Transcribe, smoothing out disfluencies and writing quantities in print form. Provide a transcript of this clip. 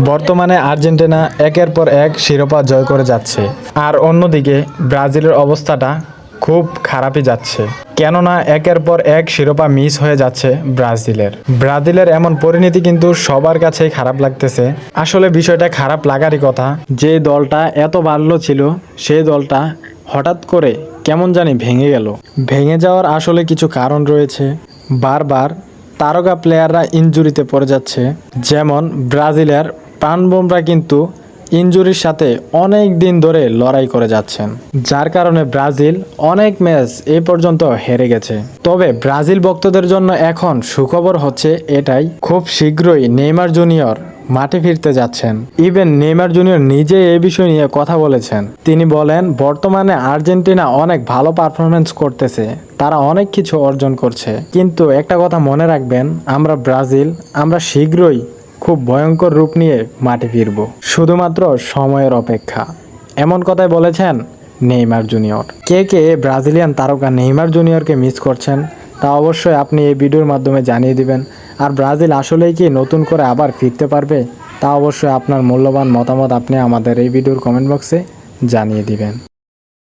বর্তমানে আর্জেন্টিনা একের পর এক শিরোপা জয় করে যাচ্ছে, আর অন্যদিকে ব্রাজিলের অবস্থাটা খুব খারাপই যাচ্ছে। কেননা একের পর এক শিরোপা মিস হয়ে যাচ্ছে ব্রাজিলের এমন পরিণতি কিন্তু সবার কাছেই খারাপ লাগতেছে। আসলে বিষয়টা খারাপ লাগারই কথা। যে দলটা এত ভালো ছিল সেই দলটা হঠাৎ করে কেমন জানি ভেঙে গেল। ভেঙে যাওয়ার আসলে কিছু কারণ রয়েছে। বারবার তারকা প্লেয়াররা ইনজুরিতে পড়ে যাচ্ছে। যেমন ব্রাজিলের প্রাণবোমরা কিন্তু ইনজুরির সাথে অনেক দিন ধরে লড়াই করে যাচ্ছেন, যার কারণে ব্রাজিল অনেক ম্যাচ এ পর্যন্ত হেরে গেছে। তবে ব্রাজিল ভক্তদের জন্য এখন সুখবর হচ্ছে এটাই, খুব শীঘ্রই নেইমার জুনিয়র মাঠে ফিরতে যাচ্ছেন। ইভেন নেইমার জুনিয়র নিজে এই বিষয় নিয়ে কথা বলেছেন। তিনি বলেন, বর্তমানে আর্জেন্টিনা অনেক ভালো পারফরমেন্স করতেছে, তারা অনেক কিছু অর্জন করছে, কিন্তু একটা কথা মনে রাখবেন, আমরা শীঘ্রই খুব ভয়ঙ্কর রূপ নিয়ে মাঠে ফিরব, শুধুমাত্র সময়ের অপেক্ষা। এমন কথাই বলেছেন নেইমার জুনিয়র। কে কে ব্রাজিলিয়ান তারকা নেইমার জুনিয়রকে মিস করছেন তা অবশ্যই আপনি এই ভিডিওর মাধ্যমে জানিয়ে দিবেন। আর ব্রাজিল আসলেই কি নতুন করে আবার ফিরতে পারবে তা অবশ্যই আপনার মূল্যবান মতামত আপনি আমাদের এই ভিডিওর কমেন্ট বক্সে জানিয়ে দিবেন।